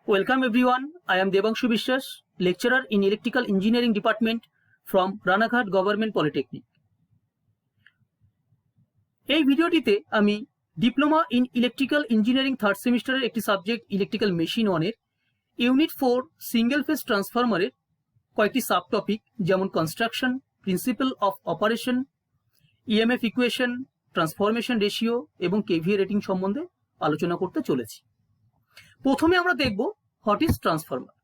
Welcome everyone. I am Devanshu Bishwas, lecturer in Electrical Engineering Department from Ranaghat Government Polytechnic. এই ভিডিওটিতে আমি diploma in electrical engineering third সেমিস্টারের একটি subject electrical machine 1-এর unit 4 single phase ট্রান্সফরমারের কয়েকটি sub topic যেমন construction, principle of operation, EMF equation, transformation ratio এবং কেভিএ রেটিং সম্বন্ধে আলোচনা করতে চলেছি। প্রথমে আমরা দেখব what is transformer.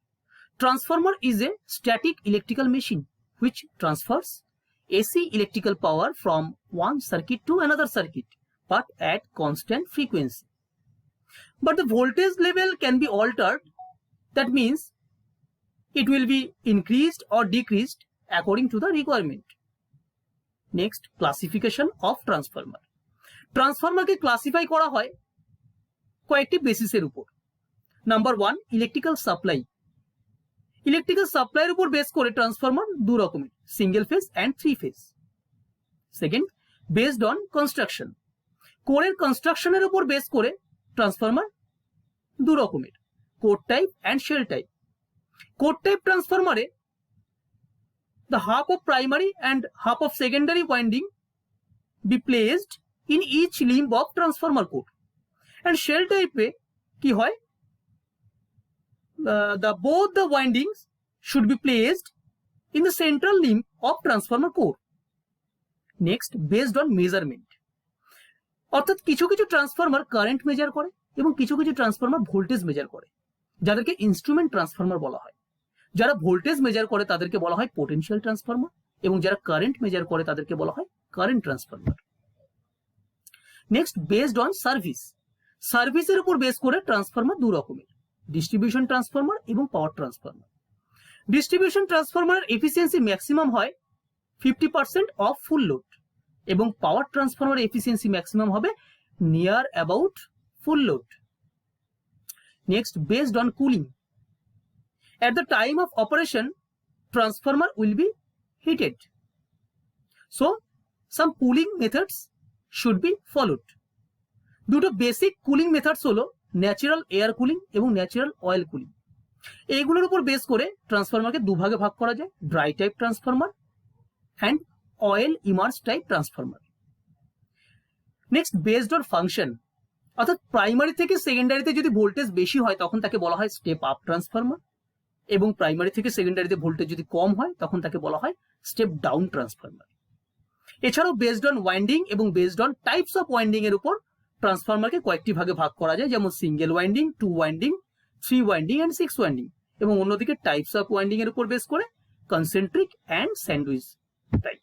Transformer is a static electrical machine which transfers AC electrical power from one circuit to another circuit but at constant frequency. But the voltage level can be altered. That means it will be increased or decreased according to the requirement. Next, classification of transformer. Transformer কে classify করা হয় কয়েকটি বেসিসের উপর। Number 1, electrical supply. Electrical সাপ্লাইয়ের উপর base করে transformer দু রকমের, single phase and 3 phase. Second, based on construction. কোরের কনস্ট্রাকশনের উপর বেস করে ট্রান্সফরমার দু রকমের, core type and shell type. Core type ট্রান্সফরমারে the half of primary and half of secondary winding be placed in each limb of transformer core. And shell type এ কি হয়, both the windings should be placed in the central limb of transformer core. Next, based on measurement. অর্থাৎ কিছু কিছু transformer current measure করে এবং কিছু কিছু transformer voltage measure করে, যাদেরকে ইনস্ট্রুমেন্ট ট্রান্সফরমার বলা হয়। যারা ভোল্টেজ মেজার করে তাদেরকে বলা হয় পোটেনশিয়াল ট্রান্সফরমার এবং যারা কারেন্ট মেজার করে তাদেরকে বলা হয় current transformer. Next, based on service. সার্ভিসের উপর বেস করে ট্রান্সফরমার দু রকমের, ডিস্ট্রিবিউশন ট্রান্সফরমার এবং পাওয়ার ট্রান্সফরমার। ডিস্ট্রিবিউশন ট্রান্সফরমারের এফিসিয়েন্সি ম্যাক্সিমাম হয় 50% অফ ফুল লোড এবং পাওয়ার ট্রান্সফরমারের এফিসিয়েন্সি ম্যাক্সিমাম হবে near about full load. Next, based on cooling. At the time of operation, transformer will be heated. So, some cooling methods should be followed. দুটো basic cooling methods হলো natural air cooling এবং natural oil cooling. এইগুলোর উপর base করে ট্রান্সফরমারকে দুভাগে ভাগ করা যায়, dry type transformer and oil immerse type transformer. Next, based on function. অর্থাৎ প্রাইমারি থেকে সেকেন্ডারিতে যদি ভোল্টেজ বেশি হয় তখন তাকে বলা হয় স্টেপ আপ ট্রান্সফরমার এবং প্রাইমারি থেকে সেকেন্ডারিতে ভোল্টেজ যদি কম হয় তখন তাকে বলা হয় স্টেপ ডাউন ট্রান্সফরমার। এছাড়াও বেসড অন ওয়াইন্ডিং এবং based on types of winding এর উপর ট্রান্সফরমারকে কয়েকটি ভাগে ভাগ করা যায়, যেমন single winding, 2 winding, 3 winding and 6 winding. এবং অন্যদিকে টাইপস অফ ওয়াইন্ডিং এর উপর বেস করে concentric and sandwich type.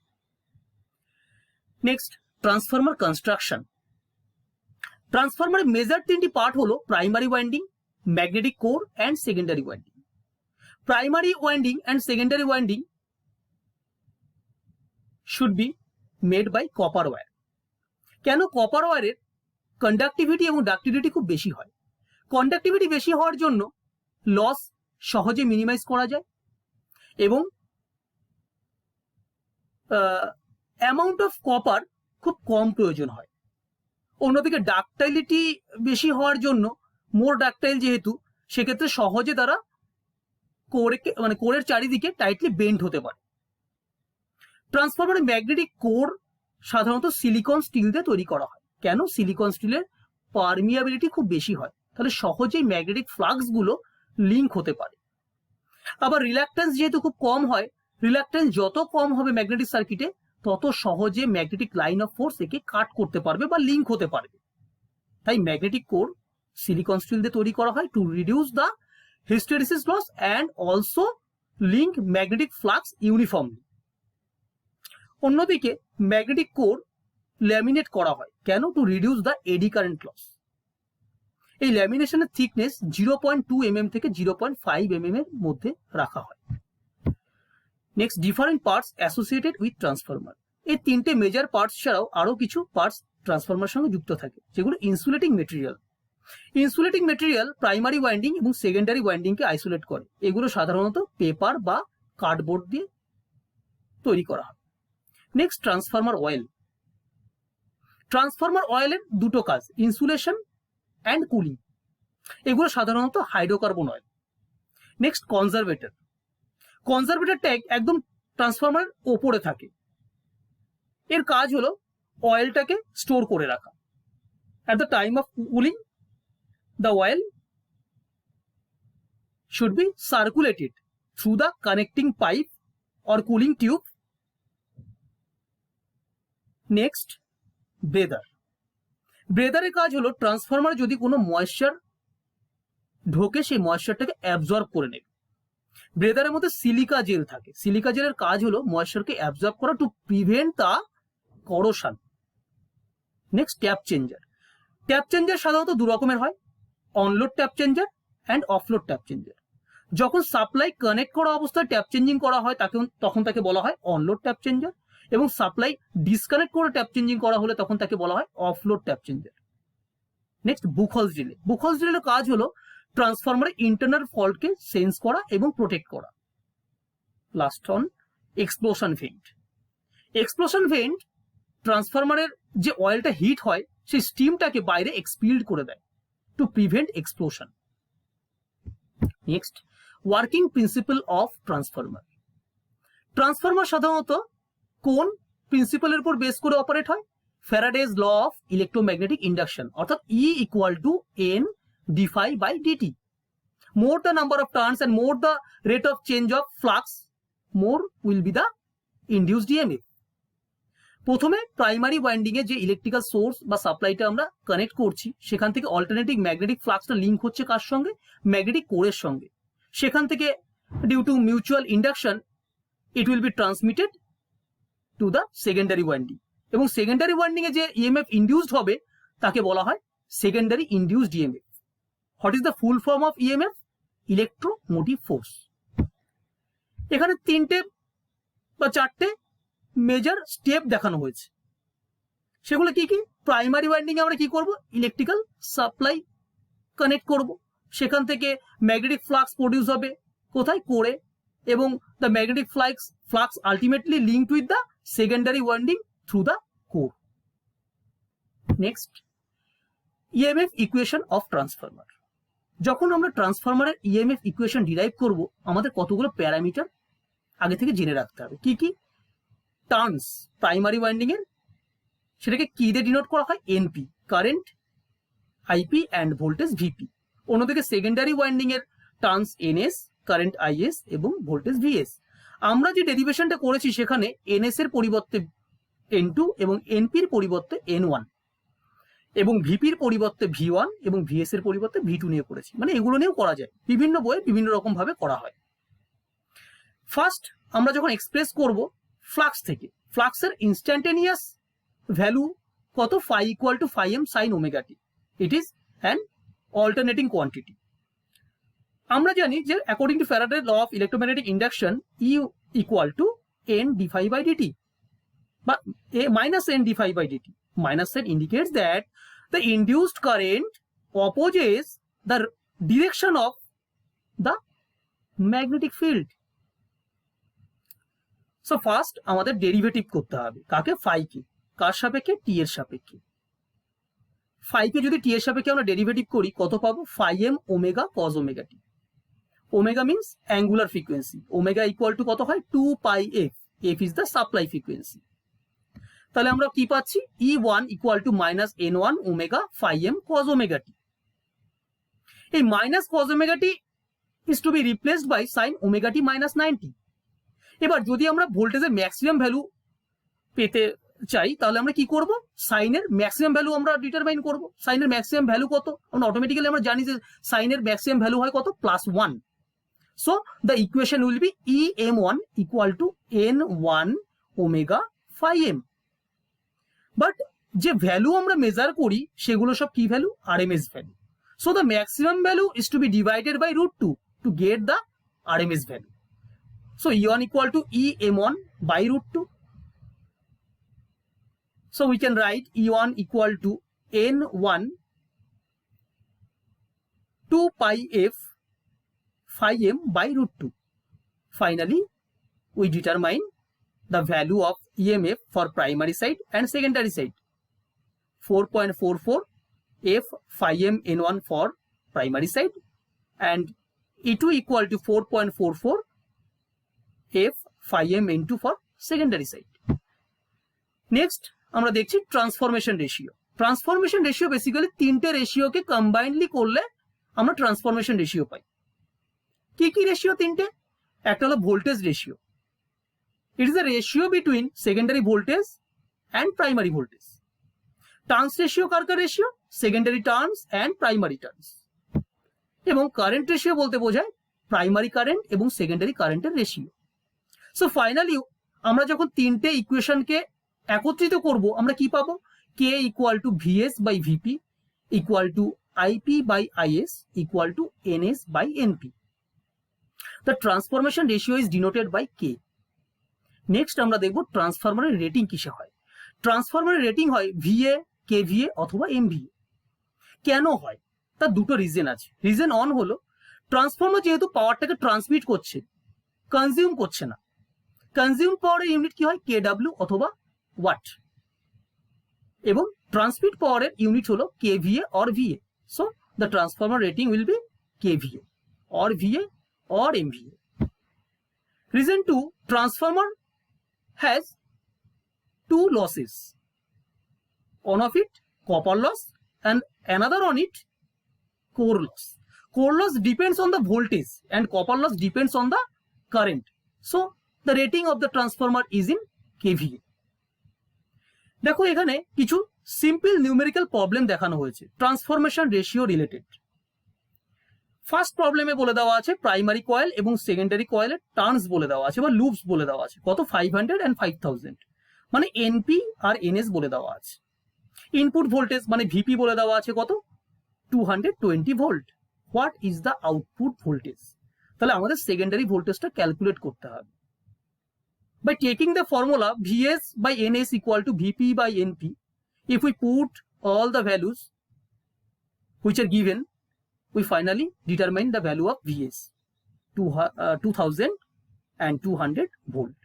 Next, transformer construction. ট্রান্সফরমারের মেজর তিনটি পার্ট হলো primary winding, magnetic core and secondary winding. Primary winding and secondary winding should be made by copper wire. কেন copper ওয়্যারের conductivity এবং ডাক্টিভিটি খুব বেশি হয়? কন্ডাক্টিভিটি বেশি হওয়ার জন্য লস সহজে মিনিমাইজ করা যায় এবং অ্যামাউন্ট অফ কপার খুব কম প্রয়োজন হয়। অন্যদিকে ডাক্টাইলিটি বেশি হওয়ার জন্য, মোর ডাক্টাইল যেহেতু, সেক্ষেত্রে সহজে তারা কোরের চারিদিকে টাইটলি বেন্ড হতে পারে। ট্রান্সফরমারের ম্যাগনেটিক কোর সাধারণত সিলিকন স্টিল দিয়ে তৈরি করা হয়। কেন? সিলিকন স্টিলের পারমিয়াবিলিটি খুব বেশি হয়, তাহলে সহজেই ম্যাগনেটিক ফ্লাক্স গুলো লিঙ্ক হতে পারে। আবার রিল্যাক্টেন্স যেহেতু খুব কম হয়, রিল্যাক্টেন্স যত কম হবে ম্যাগনেটিক সার্কিটে তত সহজে ম্যাগনেটিক লাইন অফ ফোর্স একে কাট করতে পারবে বা লিঙ্ক হতে পারবে। তাই ম্যাগনেটিক কোর সিলিকন স্টিল দিয়ে তৈরি করা হয় to reduce the hysteresis loss and also link magnetic flux uniformly. অন্যদিকে ম্যাগনেটিক কোর ল্যামিনেট করা হয়, কেন? To reduce the eddy current loss. এই ল্যামিনেশনের থিকনেস 0.2 mm থেকে 0.5 mm এর মধ্যে রাখা হয়। Next, different parts associated with transformer. এই তিনটে মেজর পার্টস ছাড়াও আরো কিছু পার্টস ট্রান্সফরমার সঙ্গে যুক্ত থাকে, যেগুলো insulating material. Insulating material primary winding এবং সেকেন্ডারি ওয়াইন্ডিংকে আইসোলেট করে। এগুলো সাধারণত পেপার বা কার্ডবোর্ড দিয়ে তৈরি করা হয়। Next, transformer oil. ট্রান্সফরমার অয়েলের দুটো কাজ, ইনসুলেশন অ্যান্ড কুলিং। এগুলো সাধারণত hydrocarbon oil. Next conservator. Conservator tag একদম ট্রান্সফরমারের ওপরে থাকে। এর কাজ হলো অয়েলটাকে স্টোর করে রাখা। At the time of cooling the oil should be circulated through the connecting pipe or cooling tube. Next, breather. ব্রেদারের কাজ হলো ট্রান্সফরমারে যদি কোনো ময়েশ্চার ঢোকে সেই ময়েশ্চারটাকে অ্যাবজর্ব করে নেবে। ব্রেদারের মধ্যে সিলিকা জেল থাকে। সিলিকা জেলের কাজ হলো ময়েশ্চারকে অ্যাবজর্ব করা to prevent the corrosion. Next, tap changer. Tap changer সাধারণত দু রকমের হয়, onload tap changer and offload tap changer. যখন সাপ্লাই কানেক্ট করা অবস্থায় ট্যাপ চেঞ্জিং করা হয় তখন তাকে বলা হয় অনলোড ট্যাপ চেঞ্জার, এবং সাপ্লাই ডিসকানেক্ট করে ট্যাপ চেঞ্জিং করা হলে তখন তাকে বলা হয় offload tap changer. Next, Buchholz relay. Buchholz রিলের কাজ হলো ট্রান্সফরমারের ইন্টারনাল ফল্টকে সেন্স করা এবং প্রোটেক্ট করা। Last on, explosion vent. Explosion vent ট্রান্সফরমারের যে অয়েলটা হিট হয় সেই স্টিমটাকে বাইরে এক্সপিল্ড করে দেয় to prevent explosion. Next, working principal of transformer. Transformer সাধারণত কোন প্রিন্সিপালের উপর বেস করে অপারেট হয়? ফ্যারাডেজ ল অফ ইলেকট্রোম্যাগনেটিক ইন্ডাকশন, অর্থাৎ E = N d∅/dt. More the number of turns and more the rate of change of flux, more will be the induced EMF. প্রথমে primary winding এ যে ইলেকট্রিক্যাল সোর্স বা সাপ্লাইটা আমরা connect করছি সেখান থেকে alternating magnetic ফ্লাক্সটা link হচ্ছে কার সঙ্গে? ম্যাগনেটিক কোরের সঙ্গে। সেখান থেকে due to mutual induction it will be transmitted to the secondary winding, এবং সেকেন্ডারি ওয়াইন্ডিং এ যে ইএমএফ ইন্ডিউসড হবে তাকে বলা হয় secondary induced EMF. What is the full form of EMF? Electromotive force. এখানে তিনটে বা চারটে মেজর স্টেপ দেখানো হয়েছে। সেগুলো কি কি? প্রাইমারি ওয়াইন্ডিং এ আমরা কি করব? ইলেকট্রিক্যাল সাপ্লাই কানেক্ট করব, সেখান থেকে ম্যাগনেটিক ফ্লাক্স প্রডিউস হবে কোথায়? কোরে, এবং the magnetic flux ultimately linked with the secondary winding through the core. Next, EMF equation of transformer. যখন আমরা ট্রান্সফরমারের ইএমএফ ইকুয়েশন ডিরাইভ করব আমাদের কতগুলো প্যারামিটার আগে থেকে জেনে রাখতে হবে। কি কি? টার্নস প্রাইমারি ওয়াইন্ডিং এর, সেটাকে কি দিয়ে ডিনোট করা হয়? NP, current IP and voltage VP. অন্যদিকে সেকেন্ডারি ওয়াইন্ডিং এর টার্নস এনএস, কারেন্ট আইএস এবং ভোল্টেজ ভিএস। আমরা যে ডেরিভেশনটা করেছি সেখানে এনএস এর পরিবর্তে N2 এবং এনপির পরিবর্তে N1 এবং ভিপির পরিবর্তে V1 এবং ভিএস এর পরিবর্তে V2 নিয়ে করেছি। মানে এগুলো নিয়েও করা যায়, বিভিন্ন বইয়ে বিভিন্ন রকম ভাবে করা হয়। ফার্স্ট আমরা যখন এক্সপ্রেস করব ফ্লাক্স থেকে, ফ্লাক্সের ইনস্ট্যান্টেনিয়াস ভ্যালু কত? phi = phi m sin omega t. It is an alternating quantity. আমরা জানি যে according to Faraday's law of electromagnetic induction E = N d∅/dt বা -N d∅/dt. Minus sign indicates that the induced current opposes the direction of the magnetic field. So first আমাদের derivative করতে হবে কাকে? phi কে। কার সাপেক্ষে? t এর সাপেক্ষে। phi কে যদি t এর সাপেক্ষে আমরা ডেরিভেটিভ করি কত পাবো? phi m omega cos omega t. Omega means angular frequency. Omega = কত হয়? 2 pi f. f is the supply frequency. তাহলে আমরা কি পাচ্ছি? E1 = -N1 omega phi m cos omega t. এই minus cos omega t is to be replaced by sin omega t -90. এবার যদি আমরা ভোল্টেজের ম্যাক্সিমাম ভ্যালু পেতে চাই তাহলে আমরা কি করব? সাইনের ম্যাক্সিমাম ভ্যালু আমরা ডিটারমাইন করব। সাইনের ম্যাক্সিমাম ভ্যালু কত? আমরা অটোমেটিক্যালি আমরা জানি যে সাইনের ম্যাক্সিমাম ভ্যালু হয় কত? +1. So the equation will be EM1 = N1 omega phi m. But যে ভ্যালু আমরা মেজার করি সেগুলো সব কি value? RMS value. So the maximum value is to be divided by √2 to get the RMS value. So E1 = EM1 by √2. So we can write E1 = N1 2 pi f phi m by √2. Finally, we determine the value of EMF for primary side and secondary side. 4.44 f phi m N1 for primary side and E2 equal to 4.44 F phi m into for secondary side. Next আমরা দেখছি transformation ratio. Transformation ratio basically তিনটে রেশিওকে combinedly করলে আমরা transformation ratio পাই। কি কি ratio তিনটে? একটা হলো voltage ratio. It is the ratio between secondary voltage and primary voltage. Turns ratio কার কার ratio? Secondary turns and primary turns. এবং কারেন্ট রেশিও বলতে বোঝায় প্রাইমারি কারেন্ট এবং সেকেন্ডারি কারেন্টের রেশিও। সো ফাইনালি আমরা যখন তিনটে ইকুয়েশনকে একত্রিত করব আমরা কি পাবো? K equal to VS by VP equal to IP by IS equal to NS by NP. The transformation ratio is denoted by K. Next আমরা দেখব ট্রান্সফরমারের রেটিং কিসে হয়। ট্রান্সফরমারের রেটিং হয় ভিএ, কেভিএ অথবা এমভিএ। কেন হয়? তার দুটো রিজন আছে। রিজন অন হলো ট্রান্সফরমার যেহেতু পাওয়ারটাকে ট্রান্সমিট করছে, কনজিউম করছে না। কনজিউম পাওয়ারের ইউনিট কি হয়? কেডব্লিউ অথবা ওয়াট। এবং ট্রান্সমিট পাওয়ারের ইউনিট হলো KVA or VA. So the transformer rating will be KVA or VA or MVA. Reason 2, transformer has two losses. One of it copper loss and another on it core loss. Core loss depends on the voltage and copper loss depends on the current. So the rating of the transformer is in kVA. দেখো এখানে কিছু simple numerical problem দেখানো হয়েছে transformation ratio related. First প্রবলেমে বলে দেওয়া আছে primary coil এবং সেকেন্ডারি কয়েলের টার্নস বলে দেওয়া আছে বা লুপস বলে দেওয়া আছে কত 500 and 5000, মানে এনপি আর এনএস বলে দেওয়া আছে। ইনপুট ভোল্টেজ মানে ভিপি বলে দেওয়া আছে কত 220 volt. What is the output voltage? তাহলে আমাদের সেকেন্ডারি ভোল্টেজটা ক্যালকুলেট করতে হবে। By taking the formula Vs by Ns equal to Vp by Np, if we put all the values which are given, we finally determine the value of Vs, 2200 volt.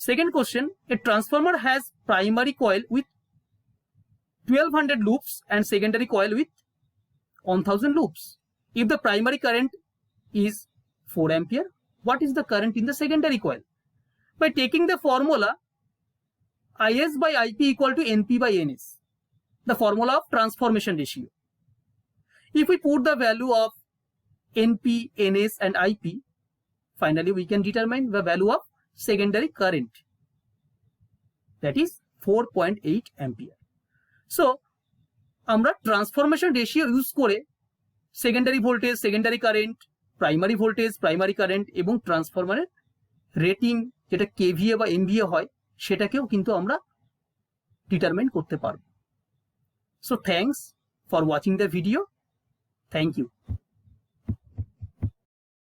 Second question, a transformer has primary coil with 1200 loops and secondary coil with 1000 loops. If the primary current is 4 ampere, what is the current in the secondary coil? By taking the formula Is by Ip equal to Np by Ns, the formula of transformation ratio. If we put the value of Np, Ns and Ip, finally we can determine the value of secondary current, that is 4.8 ampere. So আমরা transformation ratio use করে secondary voltage, secondary current, primary voltage, primary current এবং ট্রান্সফরমারের rating যেটা KVA বা MVA হয় সেটাকেও কিন্তু আমরা ডিটারমাইন করতে পারবো। So thanks for watching the video. Thank you.